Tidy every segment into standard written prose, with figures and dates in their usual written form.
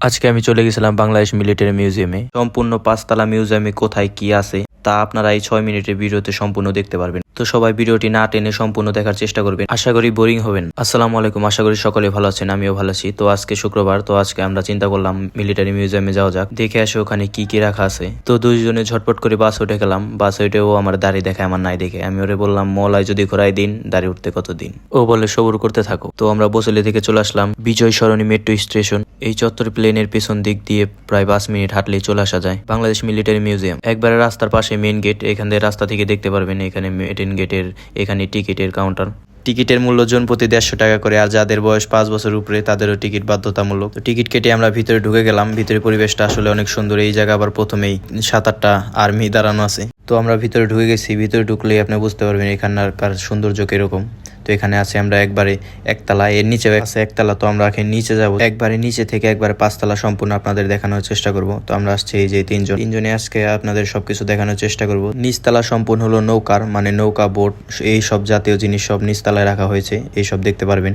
আজকে আমি চলে গেছিলাম বাংলাদেশ মিলিটারি মিউজিয়ামে। সম্পূর্ণ 5 তলা মিউজিয়ামে কোথায় কি আছে তা আপনারা এই 6 মিনিটের ভিডিওতে সম্পূর্ণ দেখতে পারবেন। তো সবাই ভিডিওটি না টেনে সম্পূর্ণ দেখার চেষ্টা করবেন, আশা করি বোরিং হবেন। আসসালামু আলাইকুম, আশা করি সকলে ভালো আছেন, আমিও ভালো আছি। তো আজকে শুক্রবার, তো আজকে আমরা চিন্তা করলাম মিলিটারি মিউজিয়ামে যাওয়া যাক, দেখে আসে ওখানে কি কি রাখা আছে। তো দুইজনে ঝটপট করে বাস উঠে গেলাম। বাস উঠেও আমার দাড়ি দেখায়, আমার নাই দেখে। আমি ওরে বললাম, মলায় যদি ঘোরাই দিন, দাড়ি উঠতে কতদিন। ও বলে সবুর করতে থাকো। তো আমরা বসলে থেকে চলে আসলাম বিজয় সরণি মেট্রো স্টেশন। এই চত্বর প্লেনের পেছন দিক দিয়ে প্রায় 5 মিনিট হাঁটলেই চলে আসা যায় বাংলাদেশ মিলিটারি মিউজিয়াম। একবারে রাস্তার পাশে মেইন গেট, এখান থেকে রাস্তা থেকে দেখতে পারবেন। এখানে মেইন গেটের এখানে টিকিটের কাউন্টার। টিকিটের মূল্য জন প্রতি 150 টাকা করে, আর যাদের বয়স 5 বছর উপরে তাদেরও টিকিট বাধ্যতামূলক। টিকিট কেটে আমরা ভিতরে ঢুকে গেলাম। ভিতরে পরিবেশটা আসলে অনেক সুন্দর। এই জায়গা আবার প্রথমেই 7-8টা আর্মি দাঁড়ানো আছে। তো আমরা ভিতরে ঢুকে গেছি। ভিতরে ঢুকলেই আপনি বুঝতে পারবেন এখানকার সৌন্দর্য কিরকম। তো এখানে আছে আমরা একবারে একতলা, এর নিচে আছে একতলা। তো আমরা নিচে যাব, একবারে নিচে থেকে একবারে 5 তলা সম্পূর্ণ আপনাদের দেখানোর চেষ্টা করব। তো আমরা আসছি এই যে তিনজনে আজকে আপনাদের সবকিছু দেখানোর চেষ্টা করব। নিচতলা সম্পূর্ণ হলো নৌকার, মানে নৌকা, বোট, এই সব জাতীয় জিনিস সব নিচতলায় রাখা হয়েছে। এই সব দেখতে পারবেন।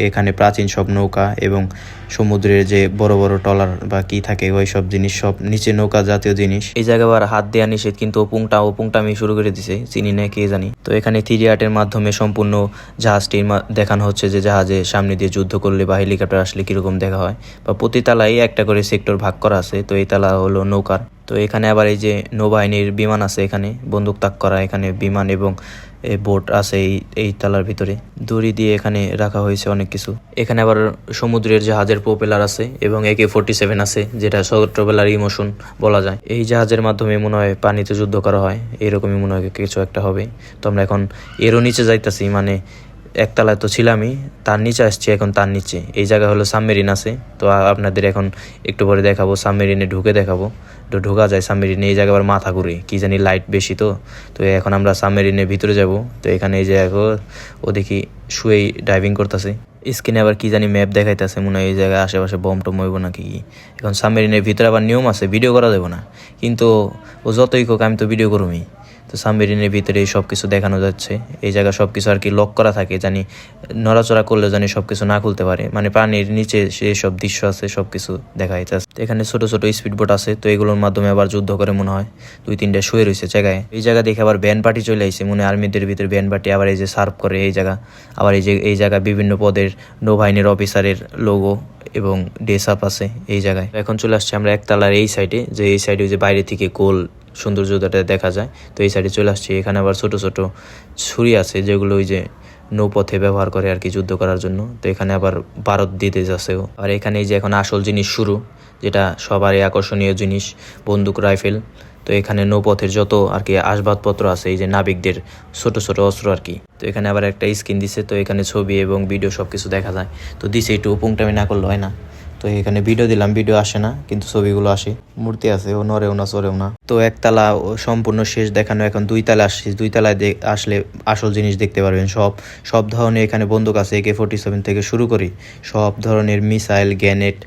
এখানে প্রাচীন সব নৌকা এবং সমুদ্রের যে বড় বড় ট্রলার বা কি থাকে ওই সব জিনিস সব নিচে, নৌকা জাতীয় জিনিস। এই জায়গা আবার হাত দেওয়া নিষেধ, কিন্তু ওপুংটা আমি শুরু করে দিছে, চিনি না কে জানি। তো এখানে 3D আর্টের মাধ্যমে সম্পূর্ণ জাহাজটি দেখানো হচ্ছে, যে জাহাজে সামনে দিয়ে যুদ্ধ করলে বা হেলিকপ্টার আসলে কিরকম দেখা হয়। বা প্রতি তালায় একটা করে সেক্টর ভাগ করা আছে। তো এই তালা হলো নৌকার। তো এখানে আবার এই যে নৌবাহিনীর বিমান আছে, এখানে বন্দুক তাক করা, এখানে বিমান এবং বোট আছে এই তালার ভিতরে। দড়ি দিয়ে এখানে রাখা হয়েছে অনেক কিছু। এখানে আবার সমুদ্রের জাহাজের প্রোপেলার আছে এবং AK-47 আছে, যেটা ছোটবেলার ইমোশন বলা যায়। এই জাহাজের মাধ্যমে মনে হয় পানিতে যুদ্ধ করা হয়, এরকমই মনে হয় কিছু একটা হবে। তো আমরা এখন এরও নিচে যাইতাছি, মানে একতলায় তো ছিলামই, তার নিচে আসছি এখন। তার নিচে এই জায়গা হলো সাবমেরিন আছে। তো আপনাদের এখন একটু পরে দেখাবো, সাবমেরিনে ঢুকে দেখাবো। তো ঢোকা যায় সাবমেরিনে। এই জায়গা আবার মাথা ঘুরে, কি জানি লাইট বেশি। তো এখন আমরা সাবমেরিনের ভিতরে যাব। তো এখানে এই যে ও দেখি শুয়েই ডাইভিং করতেছে। স্ক্রিনে আবার কি জানি ম্যাপ দেখাইতেছে, মনে হয় এই জায়গায় আশেপাশে বম টম হইব নাকি কি। এখন সাবমেরিনের ভিতরে আবার নিয়ম আছে, ভিডিও করা যাবে না, কিন্তু ও যতই হোক আমি তো ভিডিও করবই। তো সাবমেরিনের ভিতরে সব কিছু দেখানো যাচ্ছে। এই জায়গা সব কিছু আর কি লক করা থাকে, জানি নড়াচড়া করলে জানি সব কিছু না খুলতে পারে, মানে পানির নিচে সেই সব দৃশ্য আছে, সব কিছু দেখা যাচ্ছে। এখানে ছোট ছোট স্পিড বোট আছে। তো এগুলোর মাধ্যমে আবার যুদ্ধ করে মনে হয়। 2-3টা শুয়ে রয়েছে জায়গায়। এই জায়গা দেখে আবার ব্যান্ড পার্টি চলে আসছে, মনে হয় আর্মিদের ভিতরে ব্যান্ড পার্টি। আবার এই যে সার্ভ করে এই জায়গা। আবার এই জায়গা বিভিন্ন পদের নৌবাহিনীর অফিসারের লোগো এবং ড্রেস আপ আছে এই জায়গায়। এখন চলে আসছে আমরা একতলার এই সাইডে, যে এই সাইডে যে বাইরে থেকে গোল সৌন্দর্যটা দেখা যায়। তো এই সাইডে চলে আসছে। এখানে আবার ছোট ছোট ছুরি আছে, যেগুলো ওই যে নৌপথে ব্যবহার করে আর কি যুদ্ধ করার জন্য। তো এখানে আবার ভারত দিতে যাচ্ছে। আর এখানে এই যে এখন আসল জিনিস শুরু, যেটা সবারই আকর্ষণীয় জিনিস, বন্দুক, রাইফেল। তো এখানে নৌপথের যত আর কি আসবাবপত্র আছে, এই যে নাবিকদের ছোট ছোট অস্ত্র আর কি। তো এখানে আবার একটা স্ক্রিন দিছে। তো এখানে ছবি এবং ভিডিও সবকিছু দেখা যায়। তো দিছে একটু পুংটামি না করলে হয় না। তো এখানে ভিডিও দিলাম, ভিডিও আসে না, কিন্তু ছবিগুলো আসে। মূর্তি আছে, ও নড়েও না চড়েও না। তো একতলা সম্পূর্ণ শেষ দেখানো, এখন 2 তলা আসছি। 2 তলায় আসলে আসল জিনিস দেখতে পারবেন। সব ধরনের এখানে বন্দুক আছে, AK-47 থেকে শুরু করি সব ধরনের মিসাইল, গ্রেনেড,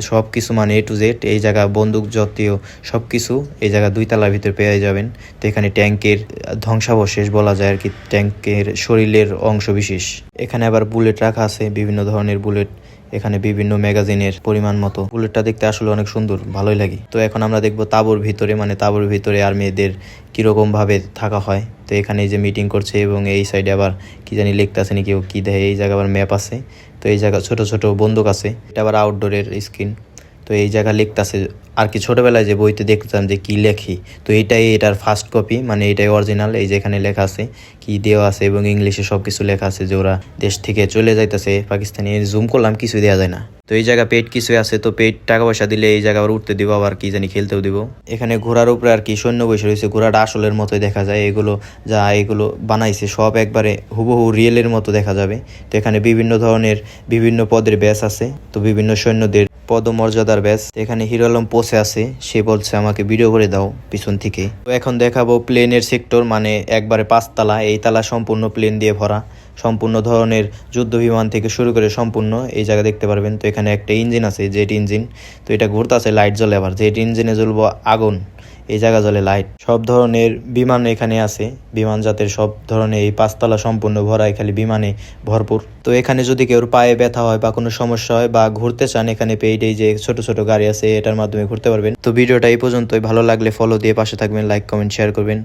সব কিছু, মানে A to Z। এই জায়গা বন্দুক জাতীয় সব কিছু এই জায়গা 2 তলার ভিতরে পেয়ে যাবেন। তো এখানে ট্যাঙ্কের ধ্বংসাবশেষ বলা যায় আর কি, ট্যাঙ্কের শরীরের অংশ বিশেষ। এখানে আবার বুলেট রাখা আছে, বিভিন্ন ধরনের বুলেট। এখানে বিভিন্ন ম্যাগাজিনের পরিমাণ মতো। বুলেটটা দেখতে আসলে অনেক সুন্দর, ভালোই লাগে। তো এখন আমরা দেখবো তাঁবুর ভিতরে, মানে তাঁবুর ভিতরে আর মেয়েদের কিরকম ভাবে থাকা হয়। তো এখানে এই যে মিটিং করছে এবং এই সাইডে আবার কি জানি লিখতেছে নাকি, কেউ কি দেয়। এই জায়গা আবার ম্যাপ আছে। তো এই জায়গা ছোট ছোট বন্দুক আছে। এটা আবার আউটডোরের স্ক্রিন। তো এই জায়গা লিখতেছে আর কি, ছোটবেলায় যে বইতে দেখতাম যে কি লেখি, তো এটার ফার্স্ট কপি, মানে এটাই অরিজিনাল। এই যে এখানে লেখা আছে কি দেওয়া আছে এবং ইংলিশে সবকিছু লেখা আছে, যে ওরা দেশ থেকে চলে যাইতেছে পাকিস্তানি। জুম করলাম, কিছু দেওয়া যায় না। তো এই জায়গা পেট কিছু আছে। তো পেট টাকা পয়সা দিলে এই জায়গা আবার উঠতে দিব, আবার কি জানি খেলতেও দিব। এখানে ঘোড়ার উপরে আর কি সৈন্য বসে রয়েছে। ঘোড়াটা আসলের মতোই দেখা যায়। এগুলো বানাইছে সব একবারে হুবহু রিয়েলের মতো দেখা যাবে। তো এখানে বিভিন্ন ধরনের বিভিন্ন পদের ব্যাচ আছে। তো বিভিন্ন সৈন্যদের পদমর্যাদার ব্যাচ। এখানে হিরো আলম পোষে আছে, সে বলছে আমাকে ভিডিও করে দাও পিছন থেকে। তো এখন দেখাবো প্লেনের সেক্টর, মানে একবারে 5 তলা। এই তালা সম্পূর্ণ প্লেন দিয়ে ভরা, সম্পূর্ণ ধরনের যুদ্ধ বিমান থেকে শুরু করে সম্পূর্ণ এই জায়গা দেখতে পারবেন। তো এখানে একটা ইঞ্জিন আছে, জেট ইঞ্জিন। তো এটা ঘুরতে আছে, লাইট জ্বলে। আবার জেট ইঞ্জিনে জ্বলবো আগুন, এই জায়গা জ্বলে লাইট। সব ধরনের বিমান এখানে আছে, বিমান জাতের সব ধরনের এই 5 তলা সম্পূর্ণ ভরা, খালি বিমানে ভরপুর। তো এখানে যদি কেউ পায়ে ব্যথা হয় বা কোনো সমস্যা হয় বা ঘুরতে চান, এখানে পেইড এই যে ছোট ছোট গাড়ি আছে, এটার মাধ্যমে ঘুরতে পারবেন। তো ভিডিওটা এই পর্যন্তই। ভালো লাগলে ফলো দিয়ে পাশে থাকবেন, লাইক কমেন্ট শেয়ার করবেন।